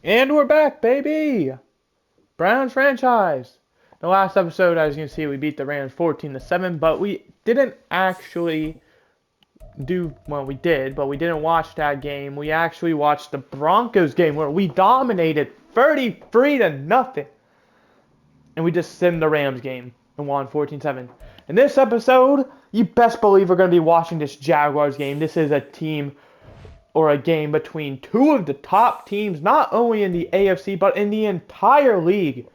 And we're back, baby! Browns franchise. The last episode, as you can see, we beat the Rams 14-7, but we didn't actually do well. We did, but we didn't watch that game. We actually watched the Broncos game where we dominated 33 to nothing, and we just simmed the Rams game and won 14-7. In this episode, you best believe we're going to be watching this Jaguars game. This is a team or a game between two of the top teams, not only in the AFC, but in the entire league.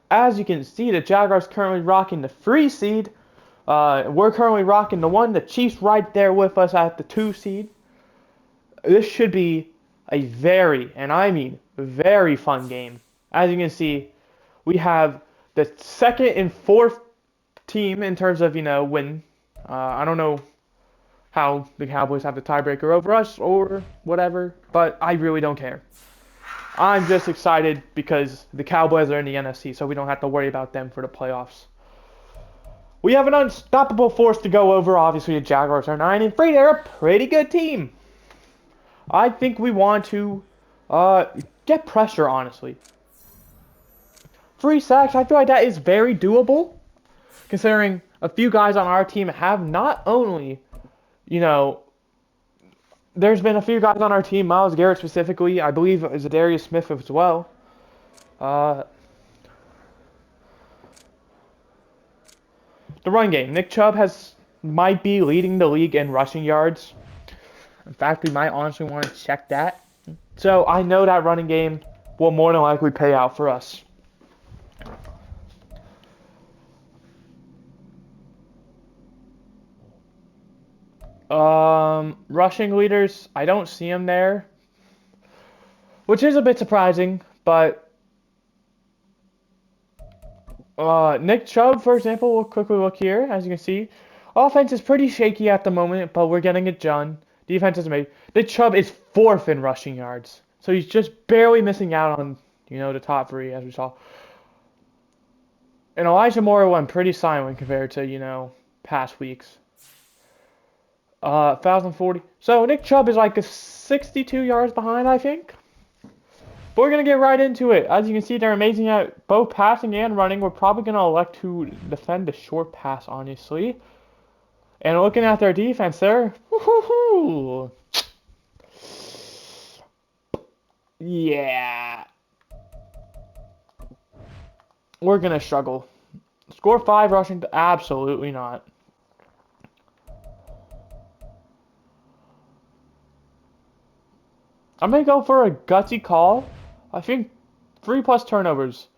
As you can see, the Jaguars currently rocking the 3 seed. We're currently rocking the 1. The Chiefs right there with us at the 2 seed. This should be a very, and I mean very fun game. As you can see, we have the second and fourth team in terms of, win. I don't know how the Cowboys have the tiebreaker over us or whatever, but I really don't care. I'm just excited because the Cowboys are in the NFC, so we don't have to worry about them for the playoffs. We have an unstoppable force to go over. Obviously, the Jaguars are 9-3. They're a pretty good team. I think we want to get pressure, honestly. 3 sacks, I feel like that is very doable, considering a few guys on our team have not only, there's been a few guys on our team, Myles Garrett specifically, I believe Zadarius Smith as well. The run game. Nick Chubb might be leading the league in rushing yards. In fact, we might honestly want to check that. So I know that running game will more than likely pay out for us. Rushing leaders, I don't see them there, which is a bit surprising, but Nick Chubb, for example, we'll quickly look here. As you can see, offense is pretty shaky at the moment, but we're getting it done. Defense is made. Nick Chubb is 4th in rushing yards, so he's just barely missing out on, the top 3, as we saw. And Elijah Moore went pretty silent compared to, past weeks. 1,040. So Nick Chubb is like 62 yards behind, I think. But we're going to get right into it. As you can see, they're amazing at both passing and running. We're probably going to elect to defend the short pass, honestly. And looking at their defense there, whoo-hoo-hoo. Yeah. We're going to struggle. Score 5 rushing? Absolutely not. I'm going to go for a gutsy call. I think 3+ turnovers.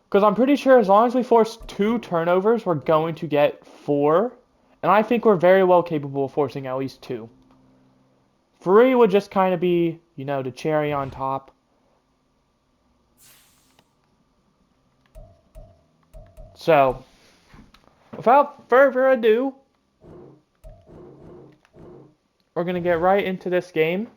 Because I'm pretty sure as long as we force 2 turnovers, we're going to get 4. And I think we're very well capable of forcing at least 2. 3 would just kind of be, the cherry on top. So, without further ado, we're going to get right into this game.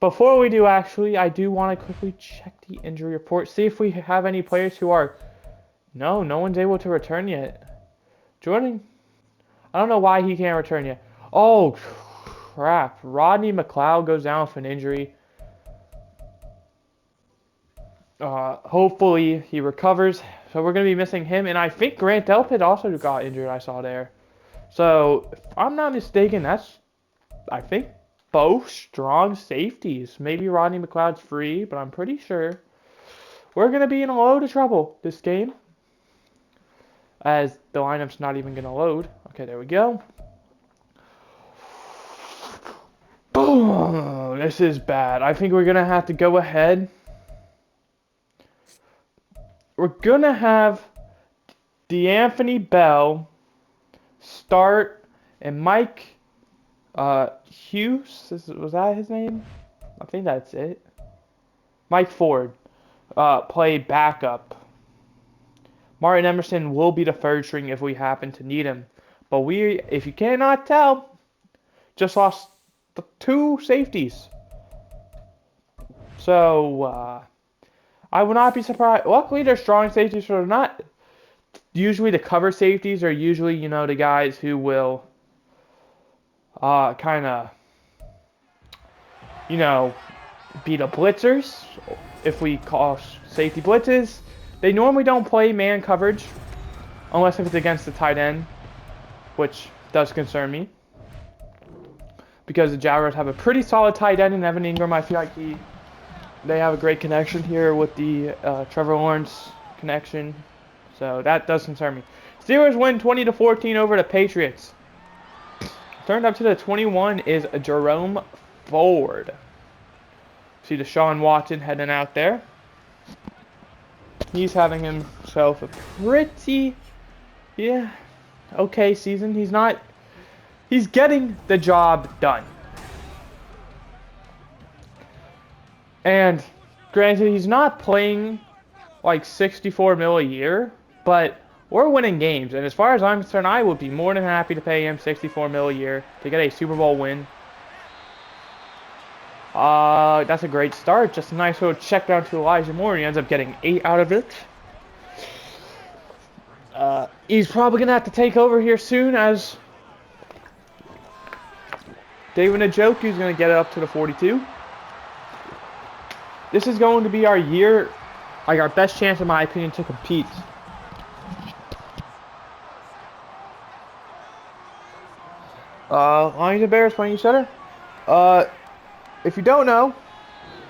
Before we do, actually, I do want to quickly check the injury report, see if we have any players who are... No one's able to return yet. Jordan, I don't know why he can't return yet. Oh, crap. Rodney McLeod goes down with an injury. Hopefully he recovers. So we're going to be missing him. And I think Grant Delpit also got injured, I saw there. So, if I'm not mistaken, that's, I think, both strong safeties. Maybe Rodney McLeod's free, but I'm pretty sure we're going to be in a load of trouble this game, as the lineup's not even going to load. Okay, there we go. Boom! This is bad. I think we're going to have to go ahead. We're going to have D'Anthony Bell start, and Mike Hughes, was that his name? I think that's it. Mike Ford play backup. Martin Emerson will be the 3rd string if we happen to need him. But we, if you cannot tell, just lost the 2 safeties. So, I would not be surprised. Luckily, they're strong safeties, so they're not. Usually, the cover safeties are usually, the guys who will kind of you know, beat up blitzers. If we call safety blitzes, they normally don't play man coverage unless if it's against the tight end, which does concern me. Because the Jaguars have a pretty solid tight end in Evan Ingram. I feel like they have a great connection here with the Trevor Lawrence connection. So that does concern me. Steelers win 20-14 over the Patriots. Turned up to the 21 is Jerome Ford. See Deshaun Watson heading out there. He's having himself a pretty, okay season. He's getting the job done. And granted, he's not playing like 64 mil a year, but we're winning games. And as far as I'm concerned, I would be more than happy to pay him 64 mil a year to get a Super Bowl win. That's a great start. Just a nice little check down to Elijah Moore. He ends up getting 8 out of it. He's probably going to have to take over here soon as David Njoku is going to get it up to the 42. This is going to be our year, like our best chance, in my opinion, to compete. Lions and Bears playing each other. If you don't know,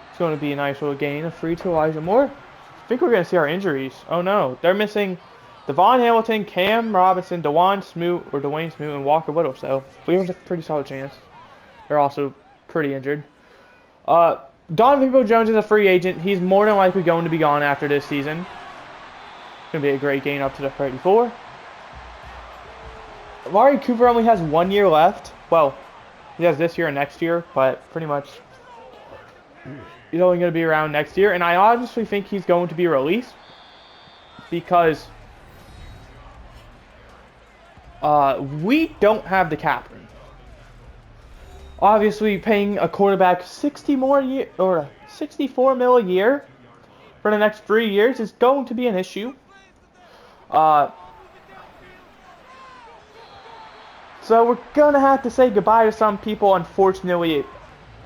it's going to be a nice little gain of 3 to Elijah Moore. I think we're going to see our injuries. Oh no, they're missing Devon Hamilton, Cam Robinson, Dwayne Smoot, and Walker Whittle. So we have a pretty solid chance. They're also pretty injured. Donovan Peoples-Jones is a free agent. He's more than likely going to be gone after this season. It's going to be a great gain up to the 34. Amari Cooper only has 1 year left. Well, he has this year and next year, but pretty much he's only going to be around next year. And I honestly think he's going to be released because we don't have the cap room. Obviously, paying a quarterback 64 mil a year for the next 3 years is going to be an issue. So we're going to have to say goodbye to some people. Unfortunately,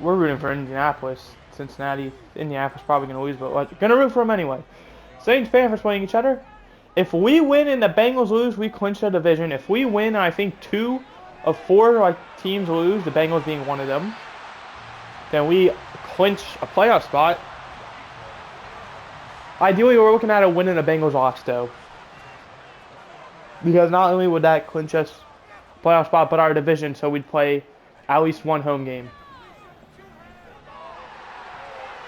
we're rooting for Indianapolis. Cincinnati, Indianapolis probably going to lose, but we're going to root for them anyway. Saints, Panthers playing each other. If we win and the Bengals lose, we clinch the division. If we win, I think 2 of 4 teams lose, the Bengals being one of them, then we clinch a playoff spot. Ideally, we're looking at a win and a Bengals loss, though. Because not only would that clinch us playoff spot, but our division, so we'd play at least 1 home game.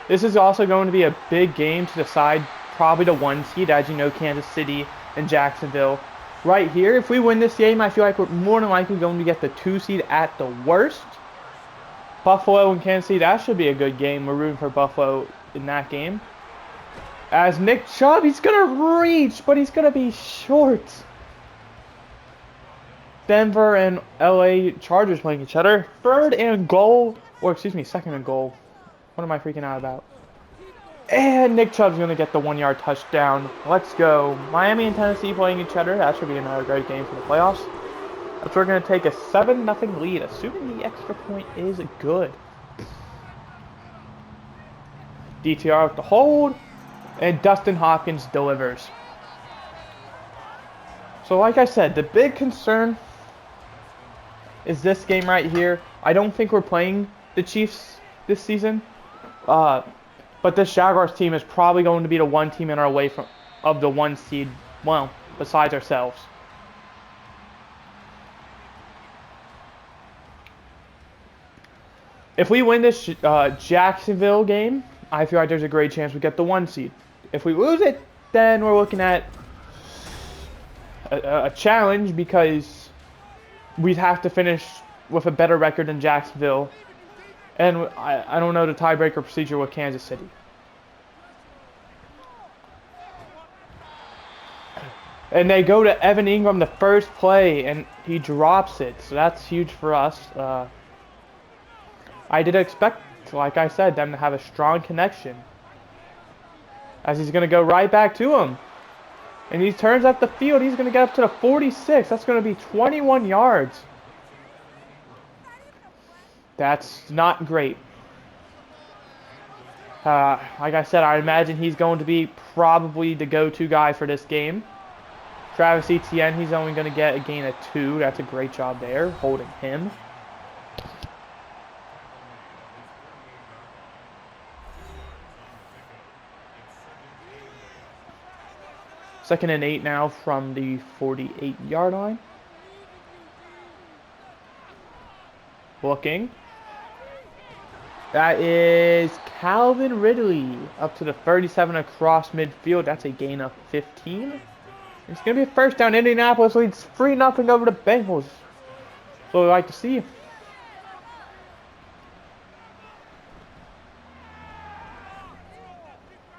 This is also going to be a big game to decide probably the 1 seed, as you know, Kansas City and Jacksonville. Right here, if we win this game, I feel like we're more than likely going to get the 2 seed at the worst. Buffalo and Kansas City, that should be a good game. We're rooting for Buffalo in that game. As Nick Chubb, he's going to reach, but he's going to be short. Denver and LA Chargers playing each other. 3rd and goal, or excuse me, 2nd and goal. What am I freaking out about? And Nick Chubb's going to get the 1-yard touchdown. Let's go. Miami and Tennessee playing each other. That should be another great game for the playoffs. That's we're going to take a 7-0 lead, assuming the extra point is good. DTR with the hold. And Dustin Hopkins delivers. So like I said, the big concern is this game right here. I don't think we're playing the Chiefs this season. But this Jaguars team is probably going to be the 1 team in our way of the 1 seed, well, besides ourselves. If we win this Jacksonville game, I feel like there's a great chance we get the 1 seed. If we lose it, then we're looking at a challenge because we'd have to finish with a better record than Jacksonville. And I don't know the tiebreaker procedure with Kansas City. And they go to Evan Ingram the first play, and he drops it. So that's huge for us. I did expect, like I said, them to have a strong connection. As he's going to go right back to him. And he turns up the field. He's going to get up to the 46. That's going to be 21 yards. That's not great. Like I said, I imagine he's going to be probably the go-to guy for this game. Travis Etienne, he's only going to get a gain of 2. That's a great job there, holding him. Second and 8 now from the 48-yard line. Looking. That is Calvin Ridley up to the 37 across midfield. That's a gain of 15. It's going to be a first down. Indianapolis leads 3-0 over the Bengals. So we like to see.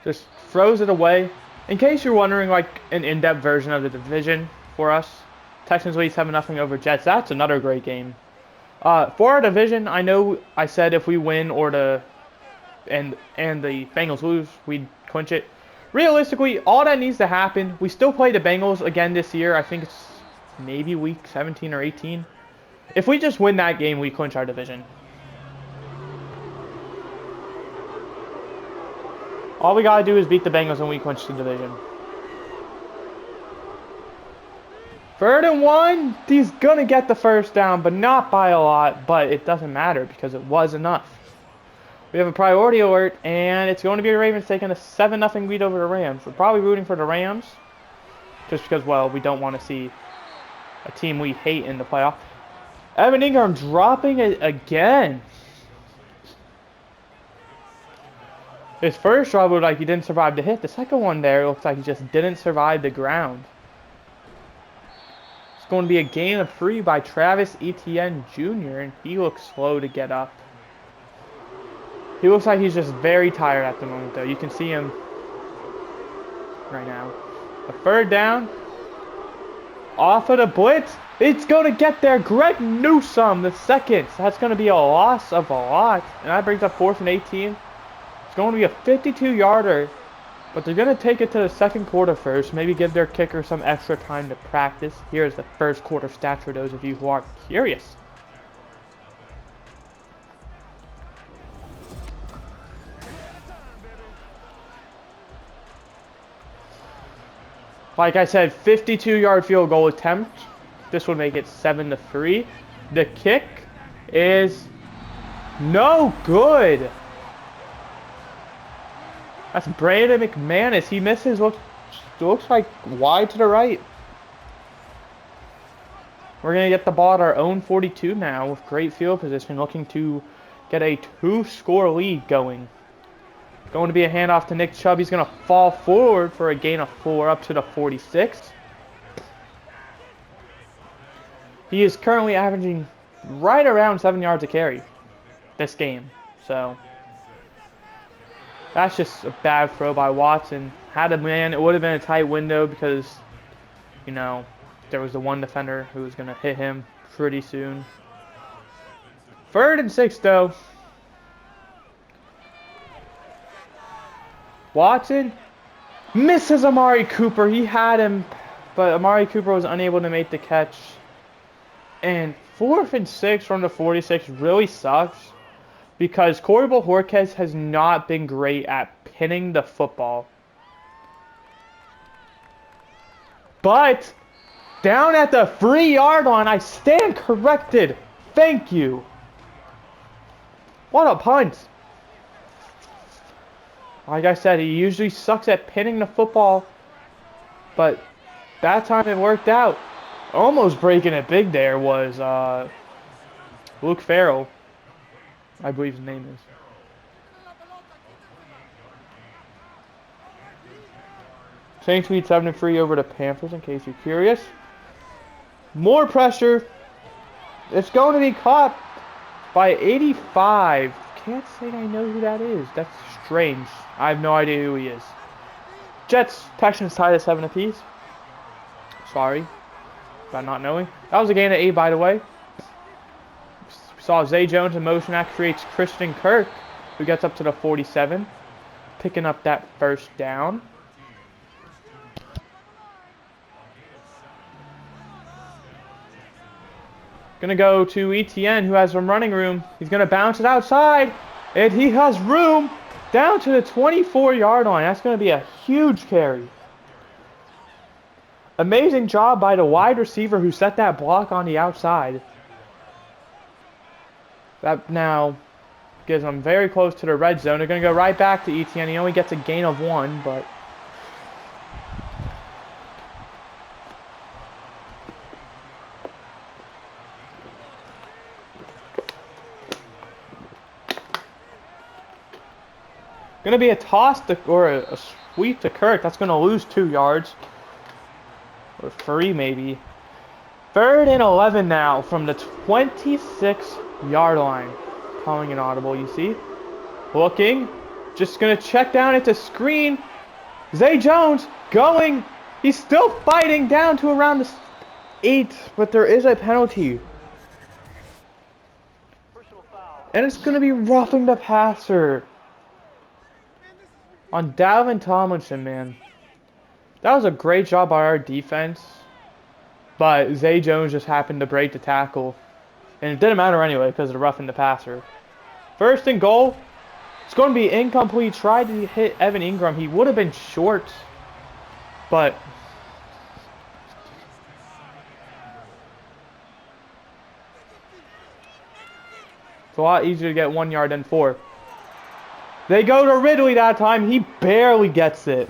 Just throws it away. In case you're wondering, like an in-depth version of the division for us, Texans lead 7-0 over Jets. That's another great game. For our division, I know I said if we win or and the Bengals lose, we'd clinch it. Realistically, all that needs to happen, we still play the Bengals again this year. I think it's maybe week 17 or 18. If we just win that game, we clinch our division. All we gotta do is beat the Bengals and we clinch the division. 3rd and 1. He's gonna get the first down, but not by a lot. But it doesn't matter because it was enough. We have a priority alert, and it's going to be the Ravens taking a 7-0 lead over the Rams. We're probably rooting for the Rams, just because, well, we don't want to see a team we hate in the playoff. Evan Ingram dropping it again. His first drop looked like he didn't survive the hit. The second one there looks like he just didn't survive the ground. It's going to be a gain of 3 by Travis Etienne Jr., and he looks slow to get up. He looks like he's just very tired at the moment, though. You can see him right now. A 3rd down. Off of the blitz. It's going to get there. Greg Newsome, the second. That's going to be a loss of a lot. And that brings up 4th and 18. It's going to be a 52-yarder. But they're going to take it to the second quarter first. Maybe give their kicker some extra time to practice. Here's the first quarter stats for those of you who are curious. Like I said, 52-yard field goal attempt. This would make it 7-3. The kick is no good. That's Brandon McManus. He misses. Looks like wide to the right. We're going to get the ball at our own 42 now with great field position, looking to get a 2-score lead going. Going to be a handoff to Nick Chubb. He's going to fall forward for a gain of 4 up to the 46. He is currently averaging right around 7 yards a carry this game. So that's just a bad throw by Watson. Had a man, it would have been a tight window because, you know, there was the one defender who was going to hit him pretty soon. 3rd and 6, though. Watson misses Amari Cooper. He had him, but Amari Cooper was unable to make the catch. And 4th and 6 from the 46 really sucks because Corey Bojorquez has not been great at pinning the football. But down at the 3-yard line, I stand corrected. Thank you. What a punt. Like I said, he usually sucks at pinning the football, but that time it worked out. Almost breaking it big there was Luke Farrell, I believe his name is. Saints lead 7-3 over the Panthers, in case you're curious. More pressure. It's going to be caught by 85. Can't say I know who that is. That's strange. I have no idea who he is. Jets, Texans tied at 7 apiece. Sorry about not knowing. That was a gain of 8, by the way. We saw Zay Jones in motion. That creates Christian Kirk, who gets up to the 47, picking up that first down. Gonna go to Etienne, who has some running room. He's gonna bounce it outside, and he has room. Down to the 24-yard line. That's going to be a huge carry. Amazing job by the wide receiver who set that block on the outside. That now gives them very close to the red zone. They're going to go right back to Etienne. He only gets a gain of 1, but... Going to be a toss to, or a sweep to Kirk. That's going to lose 2 yards. Or 3 maybe. 3rd and 11 now from the 26-yard line. Calling an audible, you see. Looking. Just going to check down at the screen. Zay Jones going. He's still fighting down to around the 8. But there is a penalty. And it's going to be roughing the passer. On Dalvin Tomlinson, man. That was a great job by our defense. But Zay Jones just happened to break the tackle. And it didn't matter anyway because of the roughing the passer. 1st and goal. It's going to be incomplete. Tried to hit Evan Ingram. He would have been short. But... it's a lot easier to get 1 yard than 4. They go to Ridley that time. He barely gets it.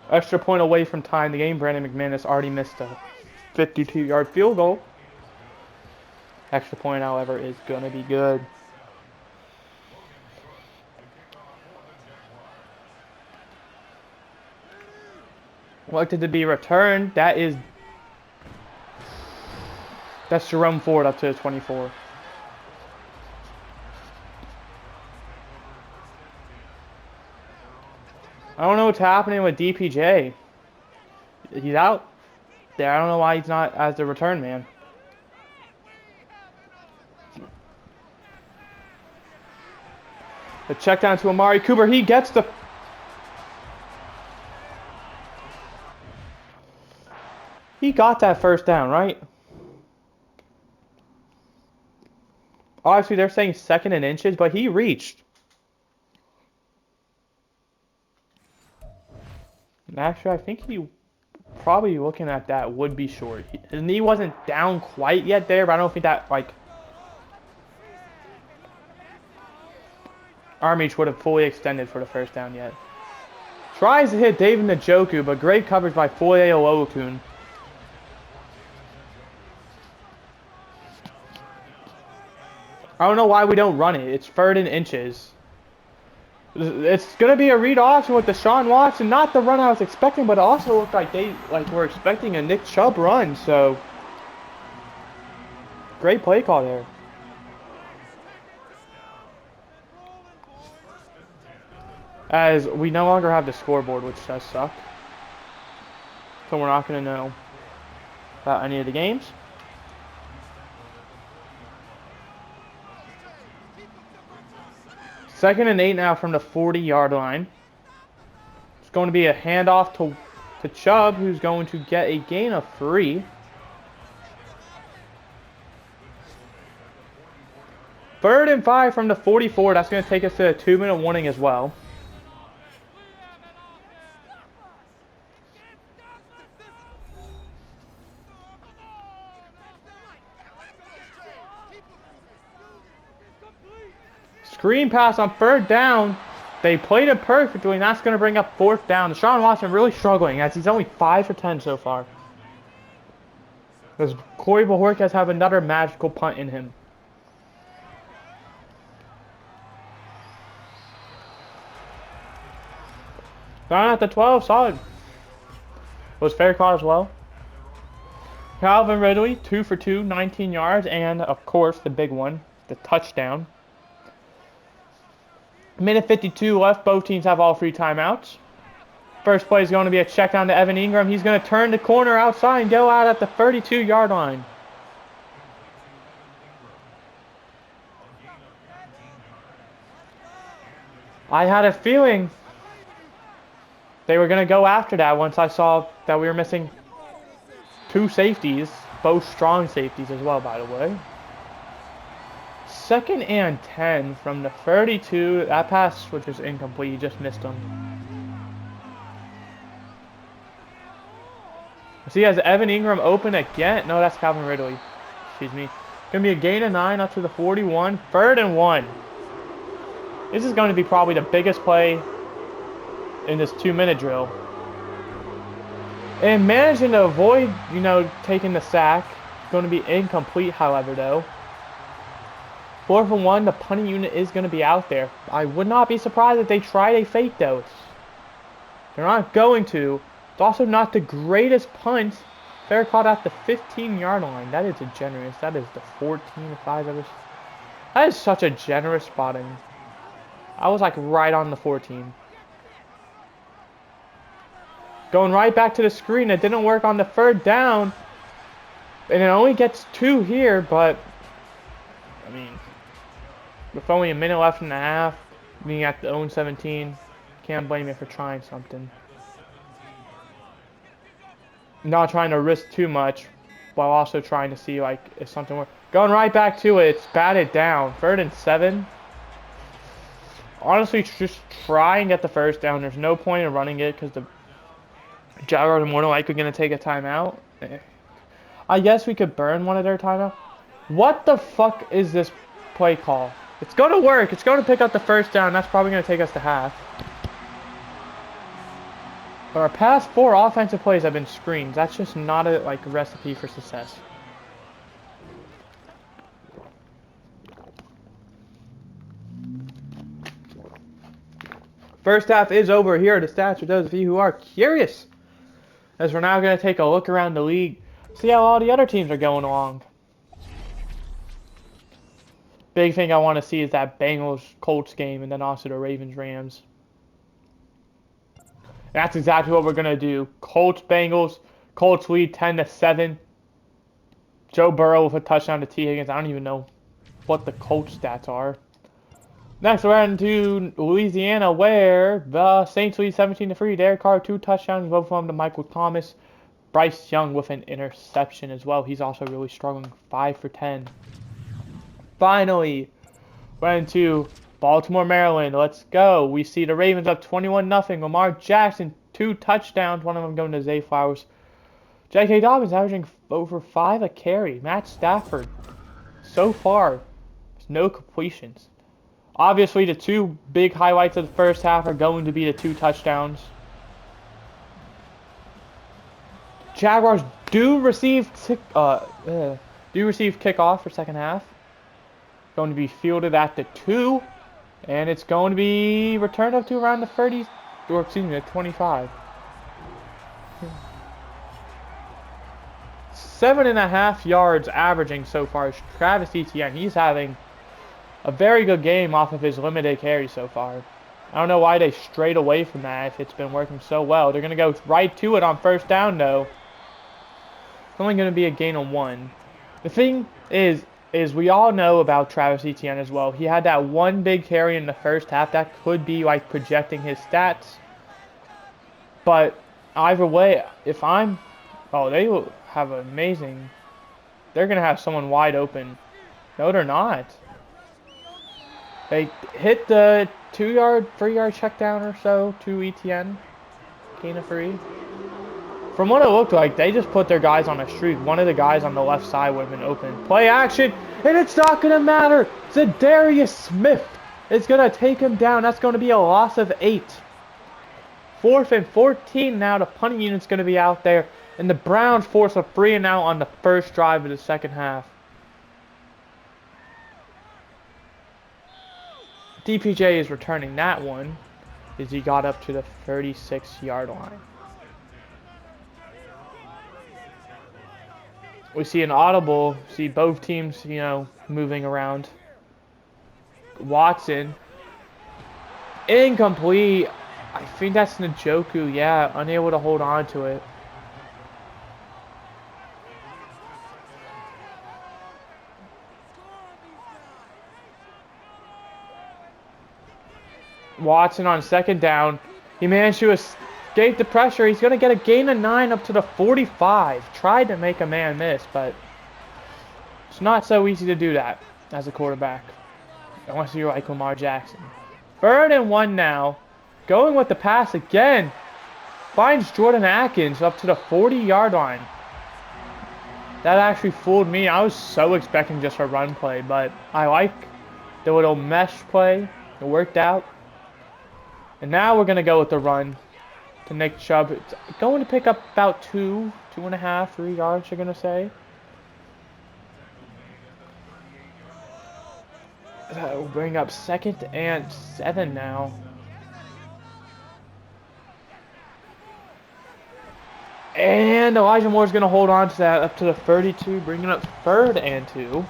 Extra point away from tying the game. Brandon McManus already missed a 52-yard field goal. Extra point, however, is going to be good. Elected to be returned. That's Jerome Ford up to the 24. I don't know what's happening with DPJ. He's out there. I don't know why he's not as the return man. The check down to Amari Cooper. He gets the... he got that 1st down, right? Obviously, they're saying 2nd and inches, but he reached. And actually, I think he probably looking at that would be short. His knee wasn't down quite yet there, but I don't think that, like, arm reach would have fully extended for the 1st down yet. Tries to hit David Njoku, but great coverage by Foye Oluokun. I don't know why we don't run it. It's 3rd and inches. It's going to be a read option with Deshaun Watson. Not the run I was expecting, but it also looked like they were expecting a Nick Chubb run. So, great play call there. As we no longer have the scoreboard, which does suck. So we're not going to know about any of the games. 2nd and 8 now from the 40-yard line. It's going to be a handoff to Chubb, who's going to get a gain of 3. 3rd and 5 from the 44. That's going to take us to a 2-minute warning as well. Screen pass on 3rd down. They played it perfectly, and that's going to bring up 4th down. Deshaun Watson really struggling, as he's only 5 for 10 so far. Does Corey Bojorquez have another magical punt in him? Down at the 12, solid. Was fair caught as well. Calvin Ridley, 2 for 2, 19 yards, and of course the big one, the touchdown. Minute 52 left. Both teams have all 3 timeouts. First play is going to be a check down to Evan Ingram. He's going to turn the corner outside and go out at the 32-yard line. I had a feeling they were going to go after that once I saw that we were missing 2 safeties. both strong safeties as well, by the way. 2nd and 10 from the 32. That pass, which was incomplete, you just missed him. So he has Evan Ingram open again. No, that's Calvin Ridley. Excuse me. Gonna be a gain of 9 up to the 41. 3rd and 1. This is going to be probably the biggest play in this 2-minute drill. And managing to avoid, taking the sack. Going to be incomplete, however, though. 4th and 1, the punting unit is going to be out there. I would not be surprised if they tried a fake those. They're not going to. It's also not the greatest punt. Fair caught at the 15-yard line. That is a generous. That is the 14 if I've ever. That is such a generous spotting. I was like right on the 14. Going right back to the screen. It didn't work on the 3rd down. And it only gets 2 here, but I mean, with only a minute left in the half, being at the own 17, can't blame you for trying something. Not trying to risk too much, while also trying to see like if something works. Going right back to it, it's batted down. 3rd and 7. Honestly, just try and get the 1st down. There's no point in running it because the Jaguars are more than likely going to take a timeout. I guess we could burn one of their timeouts. What the fuck is this play call? It's going to work. It's going to pick up the 1st down. That's probably going to take us to half. But our past 4 offensive plays have been screens. That's just not a recipe for success. First half is over. Here are the stats for those of you who are curious. As we're now going to take a look around the league, see how all the other teams are going along. Big thing I want to see is that Bengals-Colts game, and then also the Ravens-Rams. That's exactly what we're going to do. Colts-Bengals. Colts lead 10-7. Joe Burrow with a touchdown to T. Higgins. I don't even know what the Colts stats are. Next, we're heading to Louisiana, where the Saints lead 17-3. Derek Carr, 2 touchdowns, both of them to Michael Thomas. Bryce Young with an interception as well. He's also really struggling. 5 for 10. Finally, went to Baltimore, Maryland. Let's go. We see the Ravens up 21-0. Lamar Jackson, 2 touchdowns. One of them going to Zay Flowers. J.K. Dobbins averaging over 5 a carry. Matt Stafford, so far, no completions. Obviously, the 2 big highlights of the first half are going to be the 2 touchdowns. Jaguars do receive kickoff for second half. Going to be fielded at the 2, and it's going to be returned up to around the 30, or excuse me, the 25. 7.5 yards averaging so far is Travis Etienne. He's having a very good game off of his limited carry so far. I don't know why they strayed away from that if it's been working so well. They're going to go right to it on 1st down, though. It's only going to be a gain of 1. The thing is we all know about Travis Etienne as well. He had that 1 big carry in the first half. That could be like projecting his stats. But either way, if I'm... Oh, they will have an amazing... They're going to have someone wide open. No, they're not. They hit the 3-yard check down or so to Etienne. Gain of 3. From what it looked like, they just put their guys on a streak. One of the guys on the left side would have been open. Play action, and it's not going to matter. Za'Darius Smith is going to take him down. That's going to be a loss of 8. 4th and 14 now. The punting unit's going to be out there. And the Browns force a 3-and-out on the first drive of the second half. DPJ is returning that one as he got up to the 36-yard line. We see an audible, see both teams, moving around. Watson, incomplete. I think that's Njoku, yeah, unable to hold on to it. Watson on 2nd down. He managed to escape the pressure. He's going to get a gain of 9 up to the 45. Tried to make a man miss, but it's not so easy to do that as a quarterback. Unless you're like Lamar Jackson. 3rd and 1 now. Going with the pass again. Finds Jordan Akins up to the 40-yard line. That actually fooled me. I was so expecting just a run play, but I like the little mesh play. It worked out. And now we're going to go with the run to Nick Chubb. It's going to pick up about 2.5, 3 yards, you're going to say. That will bring up 2nd and 7 now. And Elijah Moore's going to hold on to that up to the 32, bringing up 3rd and 2.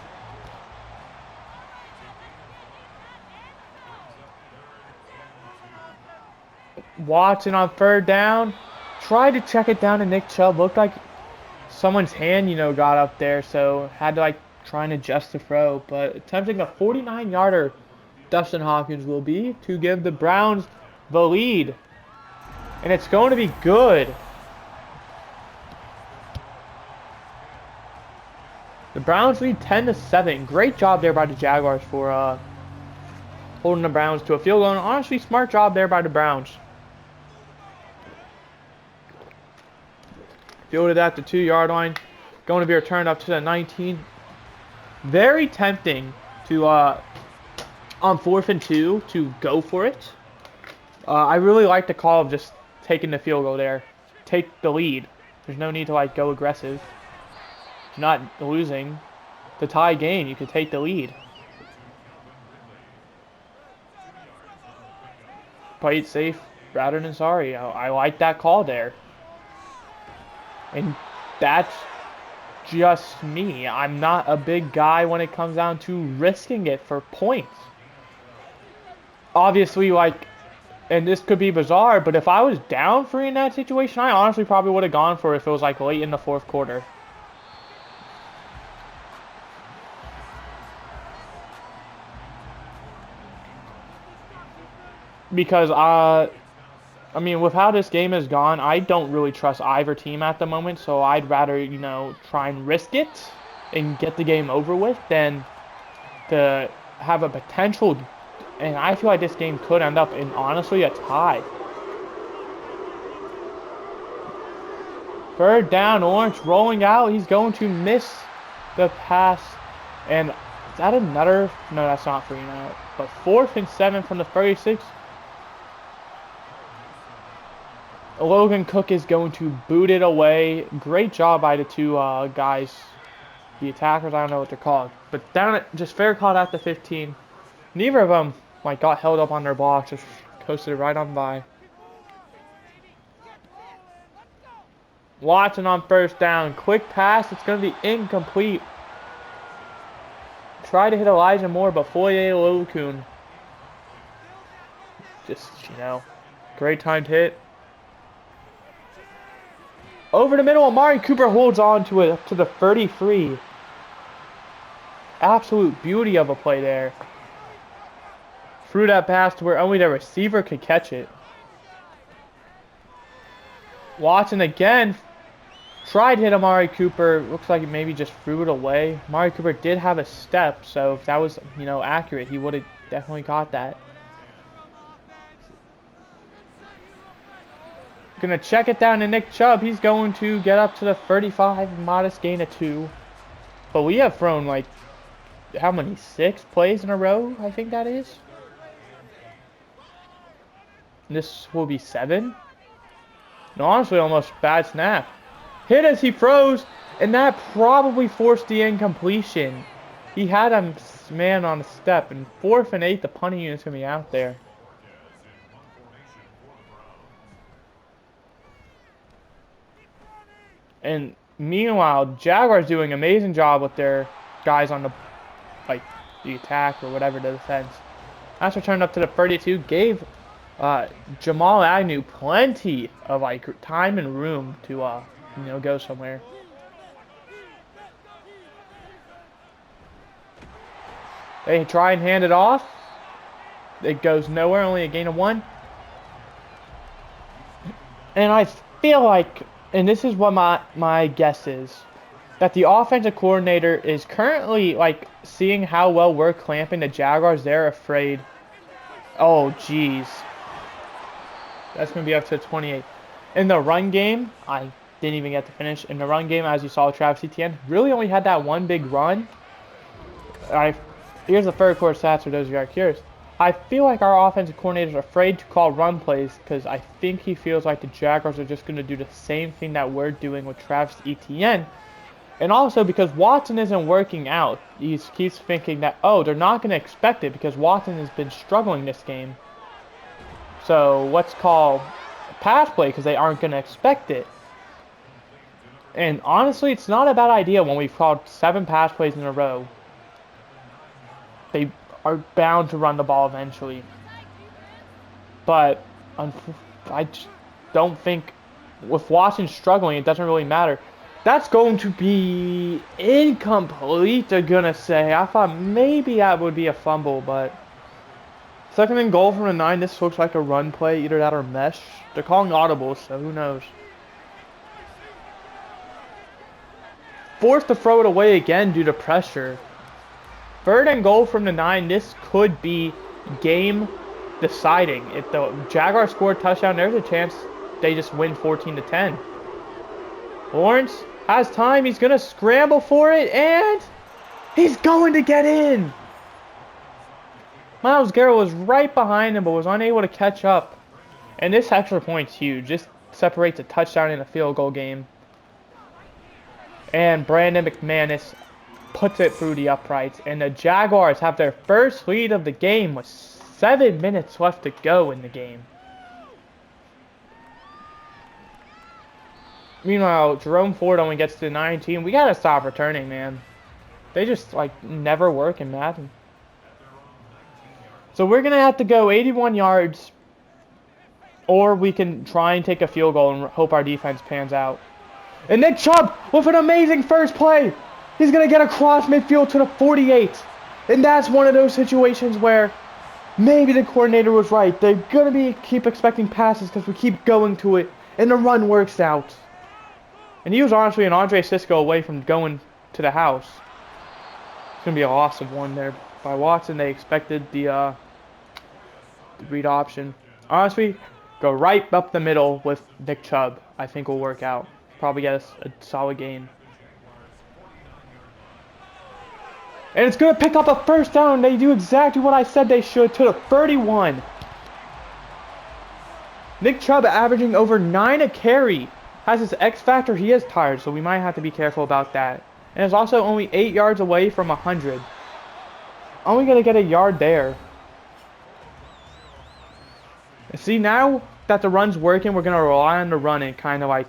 Watson on 3rd down. Tried to check it down to Nick Chubb. Looked like someone's hand, got up there, so had to try and adjust the throw. But attempting a 49-yarder, Dustin Hopkins will be to give the Browns the lead. And it's going to be good. The Browns lead 10-7. Great job there by the Jaguars for holding the Browns to a field goal. And honestly, smart job there by the Browns. Fielded at the 2-yard line. Going to be returned up to the 19. Very tempting to, on 4th and 2, to go for it. I really like the call of just taking the field goal there. Take the lead. There's no need to, go aggressive. Not losing. The tie game, you could take the lead. Play it safe rather than sorry. I like that call there. And that's just me. I'm not a big guy when it comes down to risking it for points. Obviously, and this could be bizarre, but if I was down 3 in that situation, I honestly probably would have gone for it if it was late in the 4th quarter. Because, with how this game has gone, I don't really trust either team at the moment, so I'd rather, try and risk it and get the game over with than to have a potential, and I feel like this game could end up in, honestly, a tie. 3rd down, Lawrence rolling out, he's going to miss the pass, and is that another? No, that's not 3 and out, but 4th and 7 from the 36. Logan Cook is going to boot it away. Great job by the 2 guys. The attackers, I don't know what they're called. But down at, just fair caught at the 15. Neither of them got held up on their blocks. Just coasted right on by. Watson on 1st down. Quick pass. It's going to be incomplete. Try to hit Elijah Moore, but Foye Olokun. Just, great timed hit. Over the middle, Amari Cooper holds on to it up to the 33. Absolute beauty of a play there. Threw that pass to where only the receiver could catch it. Watson again tried to hit Amari Cooper. Looks like he maybe just threw it away. Amari Cooper did have a step, so if that was, accurate, he would have definitely caught that. Gonna check it down to Nick Chubb. He's going to get up to the 35, modest gain of 2. But we have thrown how many? 6 plays in a row, I think that is. This will be 7. No, honestly, almost bad snap. Hit as he froze, and that probably forced the incompletion. He had a man on a step, and 4th and 8, the punting unit's gonna be out there. And meanwhile, Jaguars doing an amazing job with their guys on the attack or whatever, the defense. That's returned up to the 32. Gave Jamal Agnew plenty of time and room to go somewhere. They try and hand it off. It goes nowhere. Only a gain of 1. And I feel like, and this is what my guess is, that the offensive coordinator is currently, like, seeing how well we're clamping the Jaguars. They're afraid. Oh, jeez. That's going to be up to 28. In the run game, I didn't even get to finish. In the run game, as you saw, Travis Etienne really only had that one big run. Here's the third quarter stats for those of you who are curious. I feel like our offensive coordinator is afraid to call run plays because I think he feels like the Jaguars are just going to do the same thing that we're doing with Travis Etienne. And also because Watson isn't working out. He keeps thinking that, oh, they're not going to expect it because Watson has been struggling this game. So let's call pass play because they aren't going to expect it. And honestly, it's not a bad idea when we've called 7 pass plays in a row. They are bound to run the ball eventually. But I just don't think, with Watson struggling, it doesn't really matter. That's going to be incomplete, they're going to say. I thought maybe that would be a fumble, but... Second and goal from the 9. This looks like a run play, either that or mesh. They're calling audibles, so who knows. Forced to throw it away again due to pressure. Third and goal from the 9. This could be game deciding. If the Jaguars score a touchdown, there's a chance they just win 14-10. Lawrence has time. He's going to scramble for it, and he's going to get in. Myles Garrett was right behind him, but was unable to catch up. And this extra point's huge. This separates a touchdown and a field goal game. And Brandon McManus puts it through the uprights. And the Jaguars have their first lead of the game with 7 minutes left to go in the game. Meanwhile, Jerome Ford only gets to 19. We gotta stop returning, man. They just, like, never work in Madden. So we're going to have to go 81 yards, or we can try and take a field goal and hope our defense pans out. And Nick Chubb with an amazing first play. He's going to get across midfield to the 48. And that's one of those situations where maybe the coordinator was right. They're going to keep expecting passes because we keep going to it, and the run works out. And he was honestly an Andre Cisco away from going to the house. It's going to be a loss of 1 there by Watson. They expected the read option. Honestly, go right up the middle with Nick Chubb. I think will work out. Probably get us a solid gain. And it's going to pick up a first down. They do exactly what I said they should to the 31. Nick Chubb averaging over 9 a carry. Has his X factor. He is tired, so we might have to be careful about that. And it's also only 8 yards away from 100. Only going to get a yard there. See, now that the run's working, we're going to rely on the run and kind of like...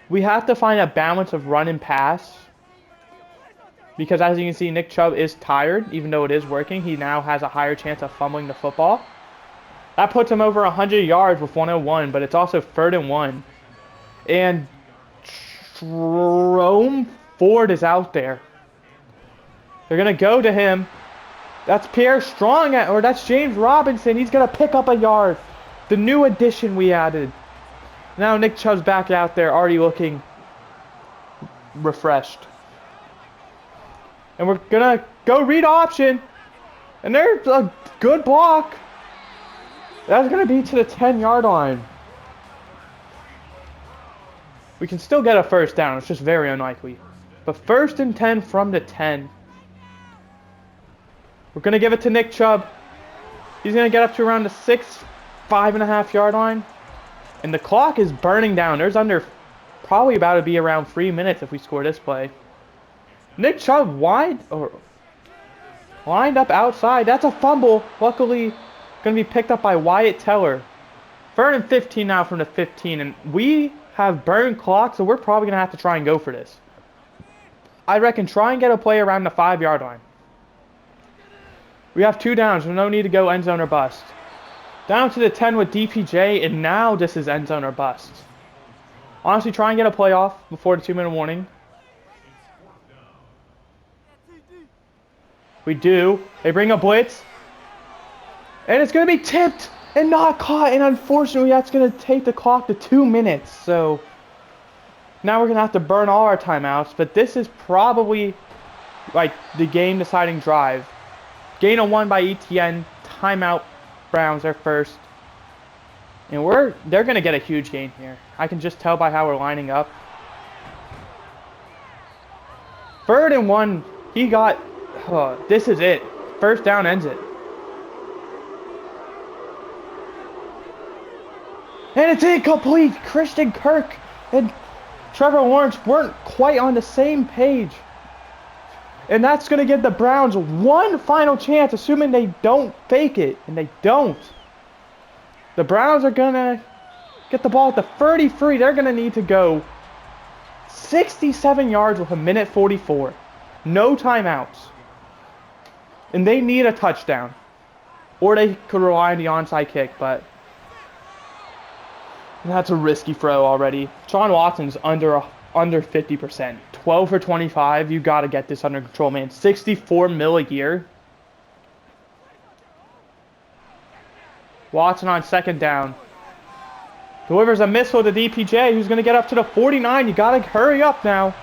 We have to find a balance of run and pass. Because as you can see, Nick Chubb is tired. Even though it is working, he now has a higher chance of fumbling the football. That puts him over 100 yards with 101, but it's also 3rd and 1. And Jerome Ford is out there. They're going to go to him. That's Pierre Strong, or that's James Robinson. He's going to pick up a yard. The new addition we added. Now Nick Chubb's back out there already looking refreshed. And we're going to go read option. And there's a good block. That's going to be to the 10-yard line. We can still get a first down. It's just very unlikely. But 1st and 10 from the 10. We're going to give it to Nick Chubb. He's going to get up to around the 5.5 yard line. And the clock is burning down. There's probably about to be around 3 minutes if we score this play. Nick Chubb lined up outside. That's a fumble. Luckily, going to be picked up by Wyatt Teller. 3rd and 15 now from the 15. And we have burned clock, so we're probably going to have to try and go for this. I reckon try and get a play around the 5-yard line. We have 2 downs, so no need to go end zone or bust. Down to the 10 with DPJ, and now this is end zone or bust. Honestly, try and get a play off before the 2-minute warning. We do. They bring a blitz. And it's going to be tipped. and not caught. And unfortunately, that's going to take the clock to 2 minutes. So now we're going to have to burn all our timeouts. But this is probably like the game deciding drive. Gain of 1 by ETN. Timeout. Browns are first. And they're going to get a huge gain here. I can just tell by how we're lining up. 3rd and 1. He got... this is it. First down ends it. And it's incomplete. Christian Kirk and Trevor Lawrence weren't quite on the same page. And that's going to give the Browns one final chance, assuming they don't fake it. And they don't. The Browns are going to get the ball at the 33. They're going to need to go 67 yards with 1:44. No timeouts. And they need a touchdown. Or they could rely on the onside kick, but that's a risky throw already. Sean Watson's under 50%. 12 for 25. You got to get this under control, man. $64 million a year. Watson on 2nd down. Delivers a missile to DPJ, who's going to get up to the 49. You got to hurry up now.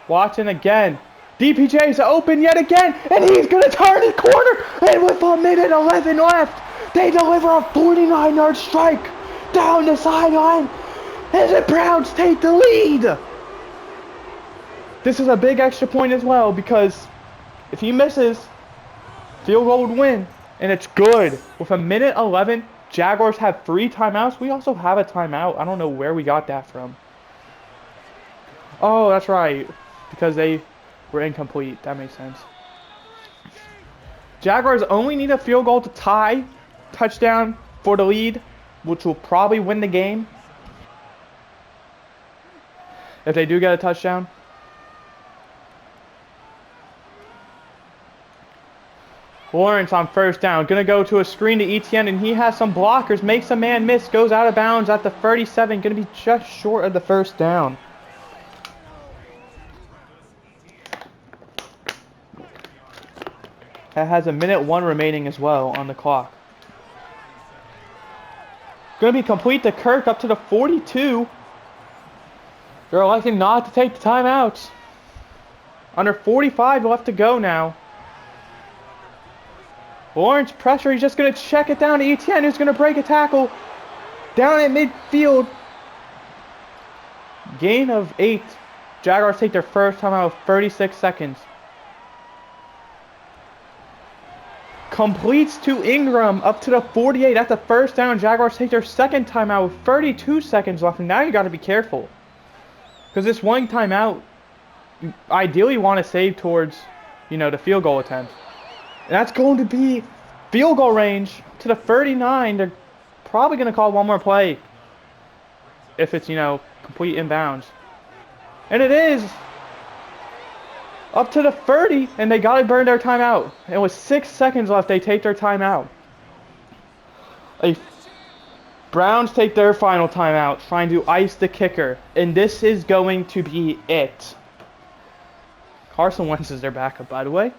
Watson again. DPJ's open yet again, and he's going to turn the corner. And with 1:11 left, they deliver a 49-yard strike down the sideline, and the Browns take the lead. This is a big extra point as well, because if he misses, field goal would win, and it's good. With 1:11, Jaguars have 3 timeouts. We also have a timeout. I don't know where we got that from. Oh, that's right, because they were incomplete. That makes sense. Jaguars only need a field goal to tie. Touchdown for the lead, which will probably win the game. If they do get a touchdown. Lawrence on 1st down. Going to go to a screen to ETN, and he has some blockers. Makes a man miss. Goes out of bounds at the 37. Going to be just short of the 1st down. That has 1:01 remaining as well on the clock. Going to be complete to Kirk up to the 42. They're electing not to take the timeouts. Under 45 left to go now. Lawrence pressure. He's just going to check it down to ETN, who's going to break a tackle. Down at midfield. Gain of 8. Jaguars take their first timeout with 36 seconds. Completes to Ingram up to the 48. That's the 1st down. Jaguars take their 2nd timeout with 32 seconds left. And now you got to be careful, because this one timeout, you ideally want to save towards, the field goal attempt. And that's going to be field goal range to the 39. They're probably going to call one more play if it's, complete inbounds. And it is. Up to the 30, and they got to burn their timeout. And with 6 seconds left, they take their timeout. Browns take their final timeout, trying to ice the kicker. And this is going to be it. Carson Wentz is their backup, by the way.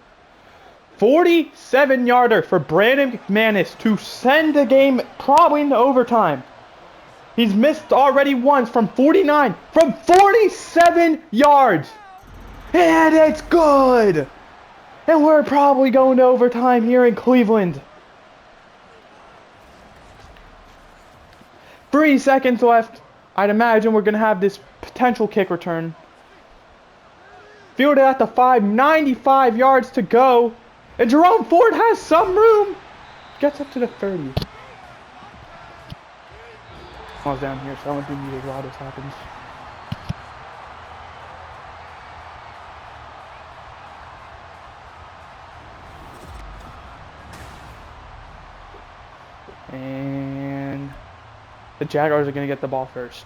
47-yarder for Brandon McManus to send the game probably into overtime. He's missed already once from 49, from 47 yards. And it's good! And we're probably going to overtime here in Cleveland. 3 seconds left. I'd imagine we're going to have this potential kick return. Fielded at the 5, 95 yards to go. And Jerome Ford has some room. Gets up to the 30. I was down here, so I want to be muted while this happens. And the Jaguars are going to get the ball first.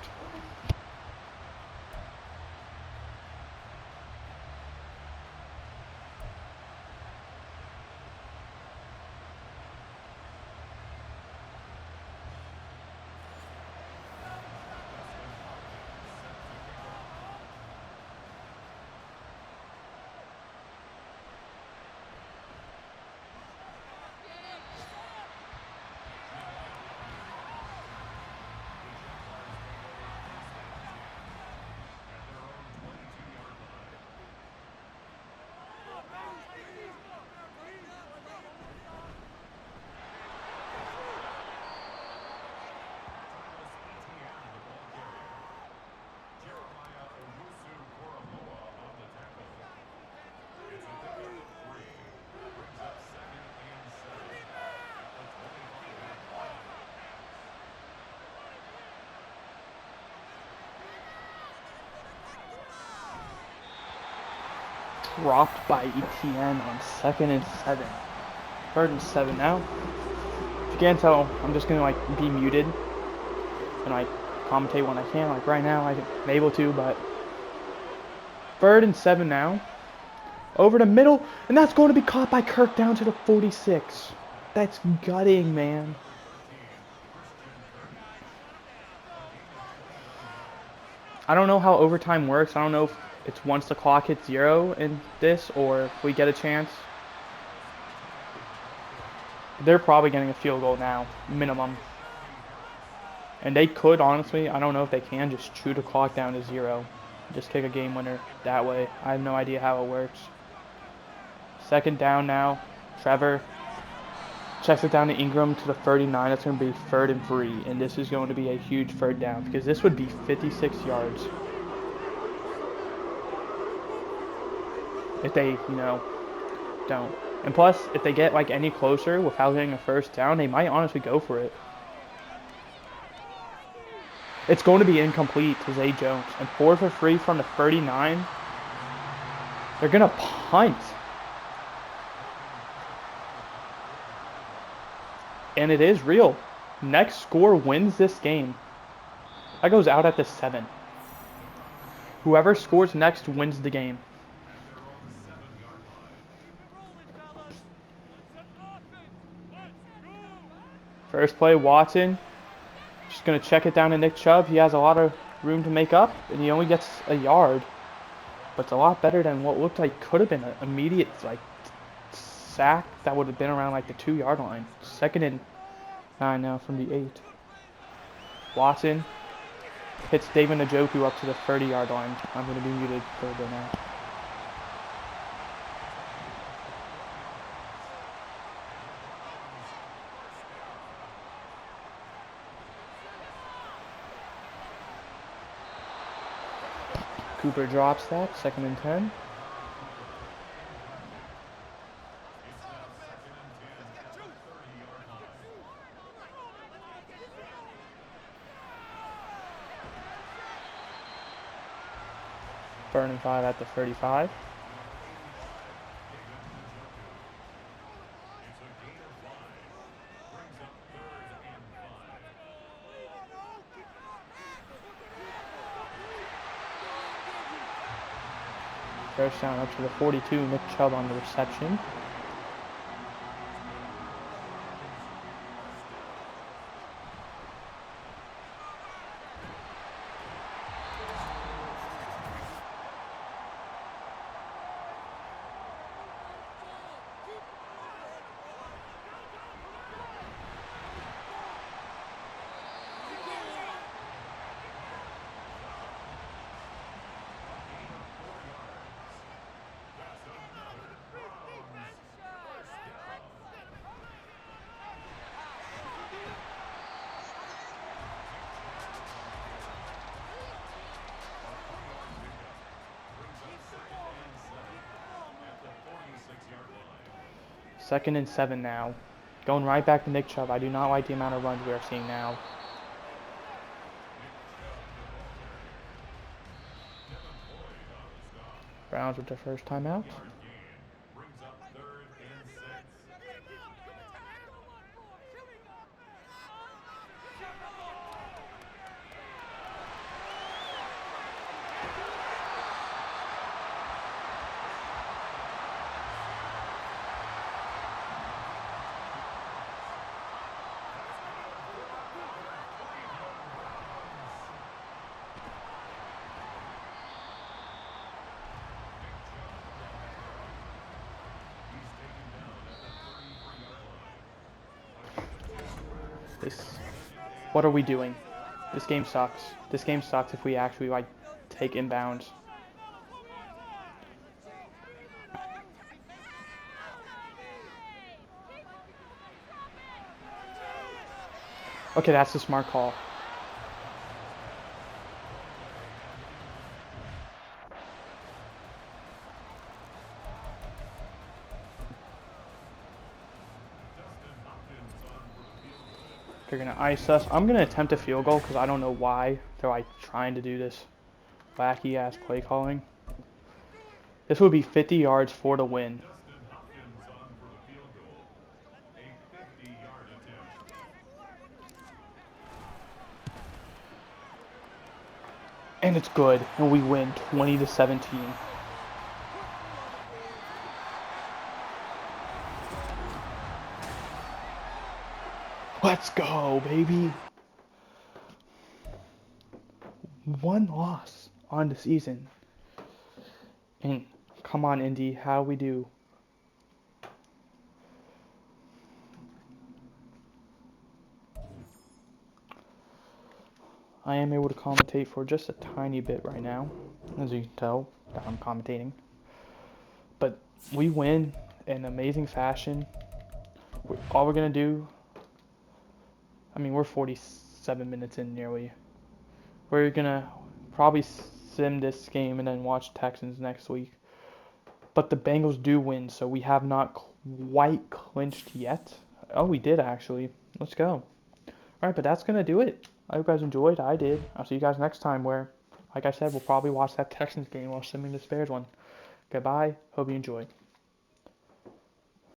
dropped by ETN on 2nd and 7. 3rd and 7 now. If you can't tell, I'm just gonna like be muted and like commentate when I can. Like right now, I'm able to, but 3rd and 7 now. Over the middle, and that's going to be caught by Kirk down to the 46. That's gutting, man. I don't know how overtime works. I don't know if it's once the clock hits 0 in this, or if we get a chance. They're probably getting a field goal now, minimum. And they could, honestly, I don't know if they can, just chew the clock down to 0. Just kick a game winner that way. I have no idea how it works. 2nd down now. Trevor checks it down to Ingram to the 39. That's going to be 3rd and 3. And this is going to be a huge 3rd down because this would be 56 yards. If they, don't. And plus, if they get like any closer without getting a 1st down, they might honestly go for it. It's going to be incomplete to Zay Jones. And 4 for 3 from the 39. They're going to punt. And it is real. Next score wins this game. That goes out at the 7. Whoever scores next wins the game. First play, Watson. Just going to check it down to Nick Chubb. He has a lot of room to make up, and he only gets a yard. But it's a lot better than what looked like could have been an immediate sack that would have been around like the 2-yard line. 2nd and 9 now from the 8. Watson hits David Njoku up to the 30-yard line. I'm going to be muted for a bit now. Cooper drops that. 2nd and 10. Third and 5 at the 35. First down up to the 42. Nick Chubb on the reception. Second and 7 now. Going right back to Nick Chubb. I do not like the amount of runs we are seeing now. Browns with their first timeout. What are we doing? This game sucks. This game sucks if we actually take inbounds. Okay, that's a smart call. They're going to ice us. I'm going to attempt a field goal because I don't know why they're trying to do this wacky ass play calling. This would be 50 yards for the win. And it's good, and we win 20-17. Let's go, baby. One loss on the season. And come on, Indy, how we do? I am able to commentate for just a tiny bit right now, as you can tell that I'm commentating. But we win in amazing fashion. All we're going to do, I mean, we're 47 minutes in nearly. We're going to probably sim this game and then watch Texans next week. But the Bengals do win, so we have not quite clinched yet. Oh, we did actually. Let's go. Alright, but that's going to do it. I hope you guys enjoyed. I did. I'll see you guys next time where, like I said, we'll probably watch that Texans game while simming this Bears one. Goodbye. Hope you enjoyed.